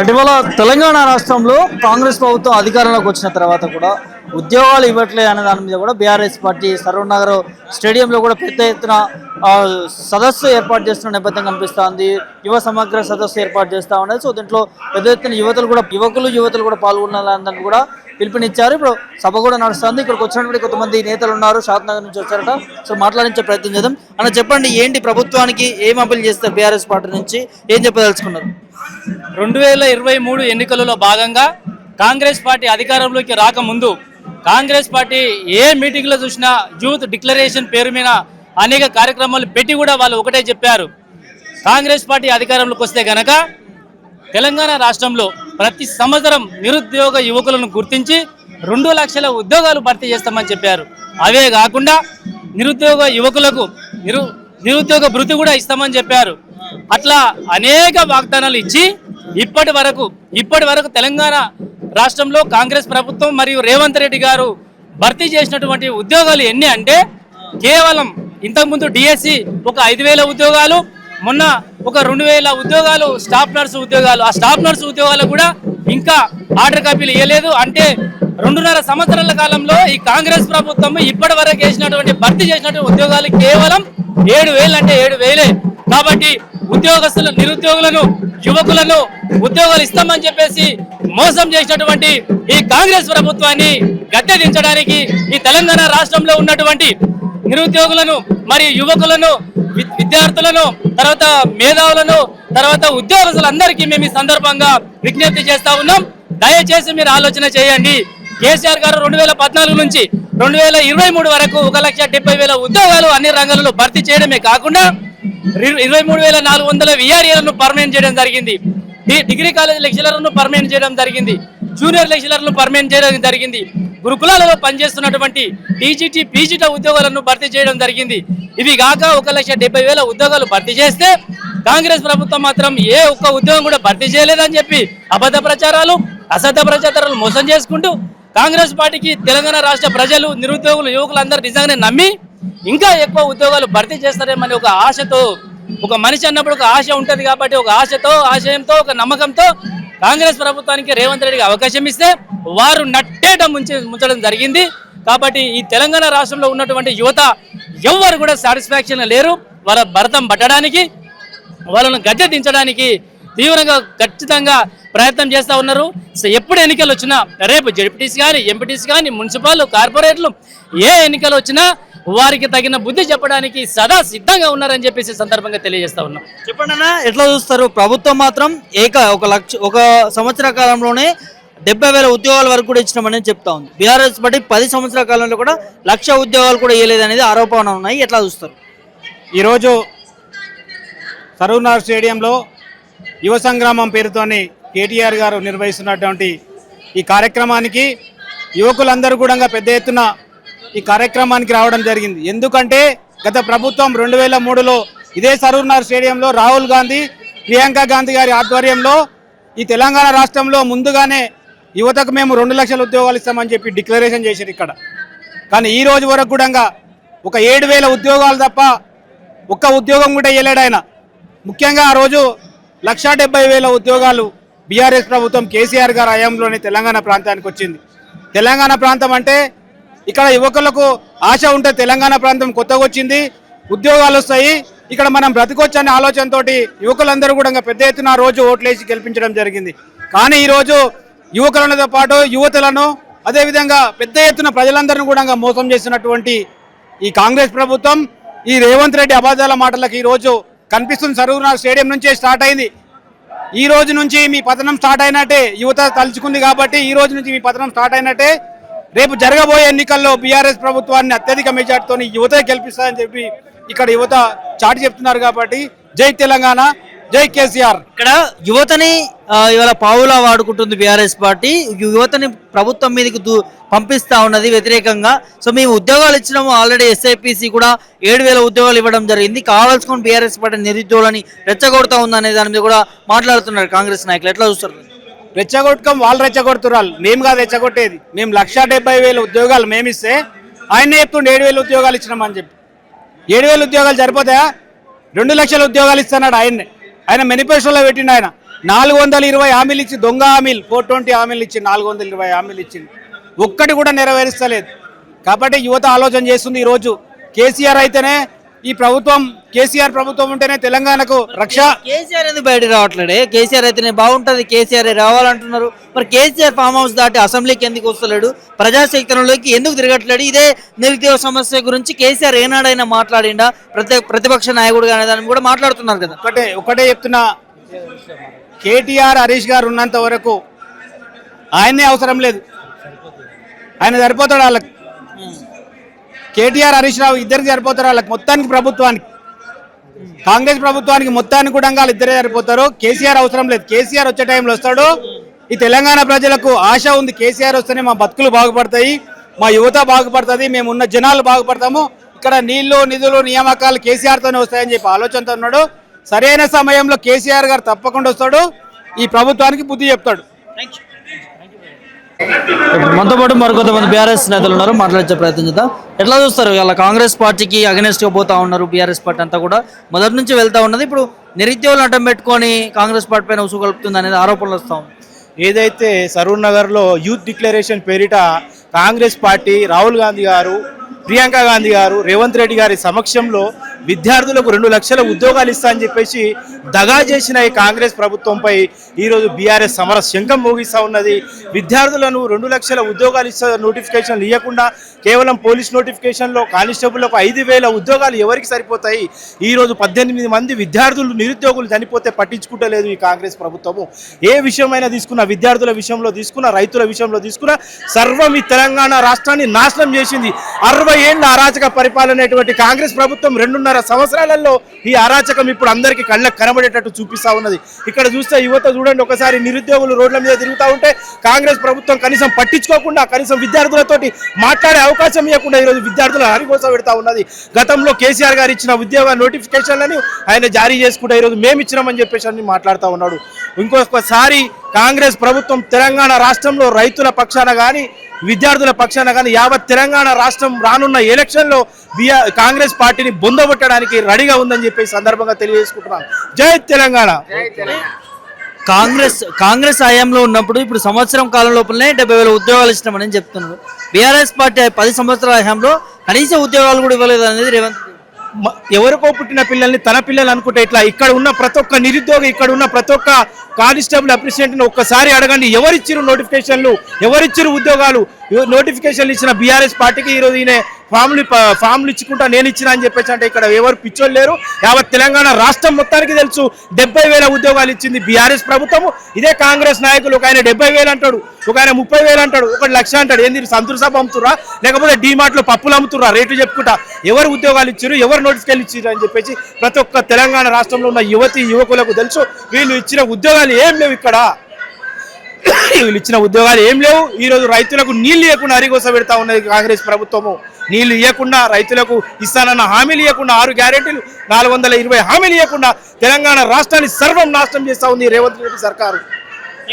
ఇటీవల తెలంగాణ రాష్ట్రంలో కాంగ్రెస్ ప్రభుత్వం అధికారంలోకి వచ్చిన తర్వాత కూడా ఉద్యోగాలు ఇవ్వట్లే అనే దాని మీద కూడా బీఆర్ఎస్ పార్టీ సరూర్ నగర్ స్టేడియంలో కూడా పెద్ద ఎత్తున సదస్సు ఏర్పాటు చేస్తున్న నేపథ్యం కనిపిస్తోంది. యువ సమగ్ర సదస్సు ఏర్పాటు చేస్తూ ఉన్నది. సో దీంట్లో పెద్ద ఎత్తున యువతులు కూడా పాల్గొనాలని కూడా పిలుపునిచ్చారు. ఇప్పుడు సభ కూడా నడుస్తుంది. ఇక్కడికి వచ్చినటువంటి కొంతమంది నేతలు ఉన్నారు, షాద్ నగర్ నుంచి వచ్చారట. సో మాట్లాడించే ప్రయత్నం చేద్దాం. అన్న చెప్పండి, ఏంటి ప్రభుత్వానికి ఏం అప్పీల్ చేస్తారు బీఆర్ఎస్ పార్టీ నుంచి, ఏం చెప్పదలుచుకున్నారు? 2023 ఎన్నికలలో భాగంగా కాంగ్రెస్ పార్టీ అధికారంలోకి రాకముందు కాంగ్రెస్ పార్టీ ఏ మీటింగ్లో చూసినా యూత్ డిక్లరేషన్ పేరు మీద అనేక కార్యక్రమాలు పెట్టి కూడా వాళ్ళు ఒకటే చెప్పారు, కాంగ్రెస్ పార్టీ అధికారంలోకి వస్తే గనక తెలంగాణ రాష్ట్రంలో ప్రతి సంవత్సరం నిరుద్యోగ యువకులను గుర్తించి 2 లక్షల ఉద్యోగాలు భర్తీ చేస్తామని చెప్పారు. అవే కాకుండా నిరుద్యోగ యువకులకు నిరుద్యోగ భృతి కూడా ఇస్తామని చెప్పారు. అట్లా అనేక వాగ్దానాలు ఇచ్చి ఇప్పటి వరకు తెలంగాణ రాష్ట్రంలో కాంగ్రెస్ ప్రభుత్వం మరియు రేవంత్ రెడ్డి గారు భర్తీ చేసినటువంటి ఉద్యోగాలు ఎన్ని అంటే, కేవలం ఇంతకుముందు డిఎస్సి ఒక 5,000 ఉద్యోగాలు, మొన్న ఒక 2,000 ఉద్యోగాలు స్టాఫ్ నర్సు ఉద్యోగాలు. ఆ స్టాఫ్ నర్సు ఉద్యోగాలు కూడా ఇంకా ఆర్డర్ కాపీలు ఇవ్వలేదు. అంటే 2.5 సంవత్సరాల కాలంలో ఈ కాంగ్రెస్ ప్రభుత్వం ఇప్పటి వరకు వేసినటువంటి భర్తీ చేసినటువంటి ఉద్యోగాలు కేవలం 7,000 అంటే 7,000. కాబట్టి ఉద్యోగస్తులు నిరుద్యోగులను యువకులను ఉద్యోగాలు ఇస్తామని చెప్పేసి మోసం చేసినటువంటి ఈ కాంగ్రెస్ ప్రభుత్వాన్ని గద్దె దించడానికి ఈ తెలంగాణ రాష్ట్రంలో ఉన్నటువంటి నిరుద్యోగులను మరియు యువకులను విద్యార్థులను తర్వాత మేధావులను తర్వాత ఉద్యోగస్తులందరికీ మేము ఈ సందర్భంగా విజ్ఞప్తి చేస్తా ఉన్నాం. దయచేసి మీరు ఆలోచన చేయండి. కేసీఆర్ గారు 2014 నుంచి 2023 వరకు 1,70,000 ఉద్యోగాలు అన్ని రంగాలలో భర్తీ చేయడమే కాకుండా 23,400 విఆర్ఏలను పర్మనెంట్ చేయడం జరిగింది. డిగ్రీ కాలేజ్ లెక్చరర్లను పర్మనెంట్ చేయడం జరిగింది. జూనియర్ లెక్చరర్లను పర్మనెంట్ చేయడం జరిగింది. గురుకులాలలో పనిచేస్తున్నటువంటి టీజీటీ పీజీటీ ఉద్యోగాలను భర్తీ చేయడం జరిగింది. ఇవి కాక 1,70,000 ఉద్యోగాలు భర్తీ చేస్తే కాంగ్రెస్ ప్రభుత్వం మాత్రం ఏ ఒక్క ఉద్యోగం కూడా భర్తీ చేయలేదని చెప్పి అబద్ధ ప్రచారాలు అసత్య ప్రచారాలు మోసం చేసుకుంటూ కాంగ్రెస్ పార్టీకి తెలంగాణ రాష్ట్ర ప్రజలు నిరుద్యోగులు యువకులందరూ నిజంగానే నమ్మి ఇంకా ఎక్కువ ఉద్యోగాలు భర్తీ చేస్తారేమని ఒక ఆశతో, ఒక మనిషి అన్నప్పుడు ఒక ఆశ ఉంటుంది కాబట్టి ఒక ఆశతో ఆశయంతో ఒక నమ్మకంతో కాంగ్రెస్ ప్రభుత్వానికి రేవంత్ రెడ్డికి అవకాశం ఇస్తే వారు నట్టేట ముంచడం జరిగింది. కాబట్టి ఈ తెలంగాణ రాష్ట్రంలో ఉన్నటువంటి యువత ఎవ్వరు కూడా సాటిస్ఫాక్షన్ లేరు. వాళ్ళ భరతం పట్టడానికి వాళ్ళను గద్దె దించడానికి తీవ్రంగా ఖచ్చితంగా ప్రయత్నం చేస్తూ ఉన్నారు. సో ఎప్పుడు ఎన్నికలు వచ్చినా, రేపు జెడ్పీటీసీ కానీ ఎంపీటీసీ కానీ మున్సిపల్ కార్పొరేట్లు ఏ ఎన్నికలు వచ్చినా వారికి తగిన బుద్ధి చెప్పడానికి సదా సిద్ధంగా ఉన్నారని చెప్పేసి సందర్భంగా తెలియజేస్తా ఉన్నాం. చెప్పండి అన్న, ఎట్లా చూస్తారు? ప్రభుత్వం మాత్రం ఒక సంవత్సర కాలంలోనే 70,000 ఉద్యోగాల వరకు కూడా ఇచ్చినామని చెప్తా ఉంది. బీఆర్ఎస్ పార్టీ 10 సంవత్సరాల కాలంలో కూడా 1,00,000 ఉద్యోగాలు కూడా ఇవ్వలేదు అనేది ఆరోపణ ఉన్నాయి. ఎట్లా చూస్తారు? ఈరోజు సరూర్ నగర్ స్టేడియంలో యువ సంగ్రామం పేరుతోని కేటీఆర్ గారు నిర్వహిస్తున్నటువంటి ఈ కార్యక్రమానికి యువకులందరూ కూడా పెద్ద ఎత్తున ఈ కార్యక్రమానికి రావడం జరిగింది. ఎందుకంటే గత ప్రభుత్వం 2003లో ఇదే సరూర్ నగర్ స్టేడియంలో రాహుల్ గాంధీ, ప్రియాంక గాంధీ గారి ఆధ్వర్యంలో ఈ తెలంగాణ రాష్ట్రంలో ముందుగానే యువతకు మేము 2 లక్షల ఉద్యోగాలు ఇస్తామని చెప్పి డిక్లరేషన్ చేశారు ఇక్కడ. కానీ ఈ రోజు వరకు కూడా ఒక 7,000 ఉద్యోగాలు తప్ప ఒక్క ఉద్యోగం కూడా ఇవ్వలేడు ఆయన. ముఖ్యంగా ఆ రోజు 1,70,000 ఉద్యోగాలు బీఆర్ఎస్ ప్రభుత్వం కేసీఆర్ గారి హయాంలోనే తెలంగాణ ప్రాంతానికి వచ్చింది. తెలంగాణ ప్రాంతం అంటే ఇక్కడ యువకులకు ఆశ ఉంటే తెలంగాణ ప్రాంతం కొత్తగా వచ్చింది, ఉద్యోగాలు వస్తాయి, ఇక్కడ మనం బ్రతికొచ్చు అనే ఆలోచనతో యువకులందరూ కూడా పెద్ద ఎత్తున రోజు ఓట్లేసి గెలిపించడం జరిగింది. కానీ ఈరోజు యువకులతో పాటు యువతులను అదేవిధంగా పెద్ద ఎత్తున ప్రజలందరినీ కూడా మోసం చేసినటువంటి ఈ కాంగ్రెస్ ప్రభుత్వం ఈ రేవంత్ రెడ్డి అబద్ధాల మాటలకు ఈరోజు కనిపిస్తుంది. సరూర్ నగర్ స్టేడియం నుంచే స్టార్ట్ అయింది. ఈ రోజు నుంచి మీ పతనం స్టార్ట్ అయినట్టే. యువత తలుచుకుంది కాబట్టి ఈ రోజు నుంచి మీ పతనం స్టార్ట్ అయినట్టే. రేపు జరగబోయే ఎన్నికల్లో బీఆర్ఎస్ ప్రభుత్వాన్ని అత్యధిక మెజార్టీతో యువతే గెలిపిస్తారని చెప్పి ఇక్కడ యువత చాటి చెప్తున్నారు. కాబట్టి జై తెలంగాణ, జై కేసీఆర్. ఇక్కడ యువతని ఇవాళ పావులా వాడుకుంటుంది బీఆర్ఎస్ పార్టీ. యువతని ప్రభుత్వం మీదకి పంపిస్తా ఉన్నది వ్యతిరేకంగా. సో మేము ఉద్యోగాలు ఇచ్చినాము, ఆల్రెడీ ఎస్ఐపిసి కూడా 7,000 ఉద్యోగాలు ఇవ్వడం జరిగింది. కావాల్సుకొని బీఆర్ఎస్ పార్టీ నిరుద్యోగులని రెచ్చగొడతా ఉందనే దాని మీద కూడా మాట్లాడుతున్నారు కాంగ్రెస్ నాయకులు. ఎట్లా చూస్తారు? రెచ్చగొట్టుకోం, వాళ్ళు రెచ్చగొడుతున్నారు, మేము కాదు రెచ్చగొట్టేది. మేము 1,70,000 ఉద్యోగాలు మేమిస్తే ఆయనే చెప్తుండే 7,000 ఉద్యోగాలు ఇచ్చినామని చెప్పి. 7,000 ఉద్యోగాలు సరిపోతాయా? 2 లక్షల ఉద్యోగాలు ఇస్తున్నాడు ఆయన మేనిఫెస్టోలో పెట్టిండు. ఆయన 420 హామీలు ఇచ్చి దొంగ హామీలు 420 హామీలు ఇచ్చి 420 హామీలు ఇచ్చింది, ఒక్కటి కూడా నెరవేరుస్తలేదు. కాబట్టి యువత ఆలోచన చేస్తుంది. ఈరోజు కేసీఆర్ అయితేనే ఈ ప్రభుత్వం, కేసీఆర్ ప్రభుత్వం ఉంటేనే తెలంగాణకు రక్ష. కేసీఆర్ ఎందుకు బయట రావట్లేడే? కేసీఆర్ అయితేనే బాగుంటది, కేసీఆర్ రావాలంటున్నారు. మరి కేసీఆర్ ఫామ్ హౌస్ దాటి అసెంబ్లీకి ఎందుకు వస్తలేడు? ప్రజాశక్తిలోకి ఎందుకు తిరగట్లేడు? ఇదే నిరుద్యోగ సమస్య గురించి కేసీఆర్ ఏనాడైనా మాట్లాడిండా? ప్రతిపక్ష నాయకుడు అనే దాన్ని కూడా మాట్లాడుతున్నారు కదా. ఒకటే చెప్తున్నా, కేటీఆర్ హరీష్ గారు ఉన్నంత వరకు ఆయనే అవసరం లేదు, ఆయన సరిపోతాడు వాళ్ళకి. కేటీఆర్ హరీష్ రావు ఇద్దరికి సరిపోతారు వాళ్ళకి, మొత్తానికి ప్రభుత్వానికి, కాంగ్రెస్ ప్రభుత్వానికి మొత్తానికి కూడా వాళ్ళు ఇద్దరే సరిపోతారు. కేసీఆర్ అవసరం లేదు. కేసీఆర్ వచ్చే టైంలో వస్తాడు. ఈ తెలంగాణ ప్రజలకు ఆశ ఉంది, కేసీఆర్ వస్తేనే మా బతుకులు బాగుపడతాయి, మా యువత బాగుపడుతుంది, మేము ఉన్న జనాలు బాగుపడతాము, ఇక్కడ నీళ్లు నిధులు నియామకాలు కేసీఆర్తోనే వస్తాయని చెప్పి ఆలోచనతో ఉన్నాడు. సరైన సమయంలో కేసీఆర్ గారు తప్పకుండా వస్తాడు, ఈ ప్రభుత్వానికి బుద్ధి చెప్తాడు. మనతో పాటు మరికొంతమంది బీఆర్ఎస్ నేతలు ఉన్నారు, మాట్లాడే ప్రయత్నం చేద్దాం. ఎట్లా చూస్తారు ఇలా కాంగ్రెస్ పార్టీకి అగెనెస్ట్ గా పోతా ఉన్నారు? బీఆర్ఎస్ పార్టీ అంతా కూడా మొదటి నుంచి వెళ్తా ఉన్నది, ఇప్పుడు నిరుద్యోగులు అడ్డం పెట్టుకొని కాంగ్రెస్ పార్టీ పైన ఉసు కలుపుతుంది అనేది ఆరోపణలు వస్తా ఉంది. ఏదైతే సరూర్ నగర్లో యూత్ డిక్లరేషన్ పేరిట కాంగ్రెస్ పార్టీ రాహుల్ గాంధీ గారు, ప్రియాంక గాంధీ గారు, రేవంత్ రెడ్డి గారి సమక్షంలో విద్యార్థులకు 2 లక్షల ఉద్యోగాలు ఇస్తా అని చెప్పేసి దగా చేసిన ఈ కాంగ్రెస్ ప్రభుత్వంపై ఈరోజు బీఆర్ఎస్ సమర శంఖం మోగిస్తూ ఉన్నది. విద్యార్థులను 2 లక్షల ఉద్యోగాలు ఇస్తా నోటిఫికేషన్లు ఇవ్వకుండా కేవలం పోలీస్ నోటిఫికేషన్లో కానిస్టేబుల్లకు 5,000 ఉద్యోగాలు ఎవరికి సరిపోతాయి? ఈరోజు 18 మంది విద్యార్థులు నిరుద్యోగులు చనిపోతే పట్టించుకుంటలేదు ఈ కాంగ్రెస్ ప్రభుత్వము. ఏ విషయమైనా తీసుకున్న, విద్యార్థుల విషయంలో తీసుకున్న, రైతుల విషయంలో తీసుకున్న, సర్వం ఈ తెలంగాణ రాష్ట్రాన్ని నాశనం చేసింది. 60 ఏళ్ళ అరాచక పరిపాలనటువంటి కాంగ్రెస్ ప్రభుత్వం 2.5 సంవత్సరాలలో ఈ అరాచకం ఇప్పుడు అందరికీ కళ్ళకు కనబడేటట్టు చూపిస్తా ఉన్నది. ఇక్కడ చూస్తే యువత చూడండి, ఒకసారి నిరుద్యోగులు రోడ్ల మీద తిరుగుతూ ఉంటే కాంగ్రెస్ ప్రభుత్వం కనీసం పట్టించుకోకుండా, కనీసం విద్యార్థులతోటి మాట్లాడే అవకాశం ఇవ్వకుండా ఈరోజు విద్యార్థులు హరిగోస పెడతా ఉన్నది. గతంలో కేసీఆర్ గారు ఇచ్చిన ఉద్యోగ నోటిఫికేషన్లని ఆయన జారీ చేసుకుంటే ఈరోజు మేము ఇచ్చినామని చెప్పేసి అని మాట్లాడుతూ ఉన్నాడు. ఇంకొకసారి కాంగ్రెస్ ప్రభుత్వం తెలంగాణ రాష్ట్రంలో రైతుల పక్షాన కానీ, విద్యార్థుల పక్షాన కానీ యావత్ తెలంగాణ రాష్ట్రం రానున్న ఎలక్షన్లో కాంగ్రెస్ పార్టీని బొందబొట్టడానికి రెడీగా ఉందని చెప్పి సందర్భంగా తెలియజేసుకుంటున్నాను. జై తెలంగాణ. కాంగ్రెస్ హయాంలో ఉన్నప్పుడు ఇప్పుడు సంవత్సరం కాలం లోపలనే 70,000 ఉద్యోగాలు ఇచ్చినామని చెప్తున్నారు. బీఆర్ఎస్ పార్టీ 10 సంవత్సరాల హయాంలో కనీస ఉద్యోగాలు కూడా ఇవ్వలేదు అనేది రేవంత్. ఎవరికో పుట్టిన పిల్లల్ని తన పిల్లలు అనుకుంటే ఇట్లా? ఇక్కడ ఉన్న ప్రతి ఒక్క నిరుద్యోగి, ఇక్కడ ఉన్న ప్రతి ఒక్క కానిస్టేబుల్ అప్రిషియేట్ని ఒక్కసారి అడగండి, ఎవరిచ్చిరు నోటిఫికేషన్లు, ఎవరిచ్చిరు ఉద్యోగాలు? నోటిఫికేషన్లు ఇచ్చిన బీఆర్ఎస్ పార్టీకి ఈరోజు ఈయన ఫామ్లు ఇచ్చుకుంటా నేను ఇచ్చిన అని చెప్పేసి అంటే ఇక్కడ ఎవరు పిచ్చోళ్ళు లేరు. యావత్ తెలంగాణ రాష్ట్రం మొత్తానికి తెలుసు 70,000 ఉద్యోగాలు ఇచ్చింది బీఆర్ఎస్ ప్రభుత్వము. ఇదే కాంగ్రెస్ నాయకులు ఒక ఆయన 70,000 అంటాడు, ఒక ఆయన 30,000 అంటాడు, 1 లక్ష అంటాడు. ఏంది సంతూర్ సభ అమ్ముతురా, లేకపోతే డీమార్ట్లో పప్పులు అమ్ముతురా? రేట్లు చెప్పుకుంటా ఎవరు ఉద్యోగాలు ఇచ్చారు, ఎవరు నోటిఫికేషన్ ఇచ్చారు అని చెప్పేసి ప్రతి ఒక్క తెలంగాణ రాష్ట్రంలో ఉన్న యువకులకు తెలుసు. వీళ్ళు ఇచ్చిన ఉద్యోగాలు ఏం లేవు ఇక్కడ, వీళ్ళు ఇచ్చిన ఉద్యోగాలు ఏం లేవు. ఈరోజు రైతులకు నీళ్లు ఇవ్వకుండా అరిగోస పెడతా ఉన్నది కాంగ్రెస్ ప్రభుత్వము. నీళ్లు ఇవ్వకుండా, రైతులకు ఇస్తానన్న హామీలు ఇవ్వకుండా, 6 గ్యారెంటీలు 420 హామీలు ఇవ్వకుండా తెలంగాణ రాష్ట్రాన్ని సర్వం నాశనం చేస్తా ఉంది రేవంత్ రెడ్డి సర్కారు.